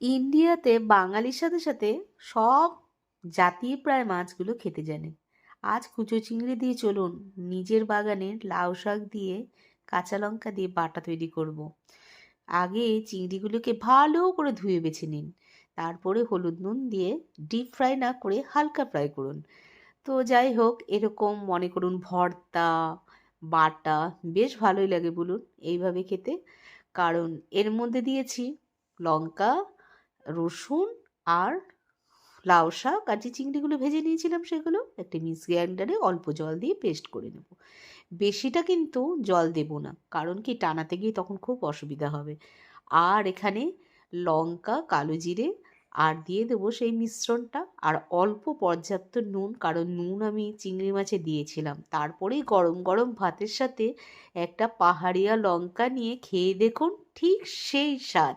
ইন্ডিয়াতে বাঙালির সাথে সাথে সব জাতির প্রায় মাছগুলো খেতে জানে। আজ কুচো চিংড়ি দিয়ে চলুন নিজের বাগানের লাউ শাক দিয়ে কাঁচা লঙ্কা দিয়ে বাটা তৈরি করব। আগে চিংড়িগুলোকে ভালো করে ধুয়ে বেছে নিন, তারপরে হলুদ নুন দিয়ে ডিপ ফ্রাই না করে হালকা ফ্রাই করুন। তো যাই হোক, এরকম মনে করুন ভর্তা, বাটা বেশ ভালোই লাগে বলুন এইভাবে খেতে। কারণ এর মধ্যে দিয়েছি লঙ্কা, রসুন আর লাউ শাক, আর যে চিংড়িগুলো ভেজে নিয়েছিলাম সেগুলো একটা মিক্সি গ্রাইন্ডারে অল্প জল দিয়ে পেস্ট করে নেব। বেশিটা কিন্তু জল দেব না, কারণ কি টানাতে গিয়ে তখন খুব অসুবিধা হবে। আর এখানে লঙ্কা, কালো জিরে আর দিয়ে দেবো সেই মিশ্রণটা, আর অল্প পর্যাপ্ত নুন, কারণ নুন আমি চিংড়ি মাছে দিয়েছিলাম। তারপরেই গরম গরম ভাতের সাথে একটা পাহাড়িয়া লঙ্কা নিয়ে খেয়ে দেখুন, ঠিক সেই স্বাদ।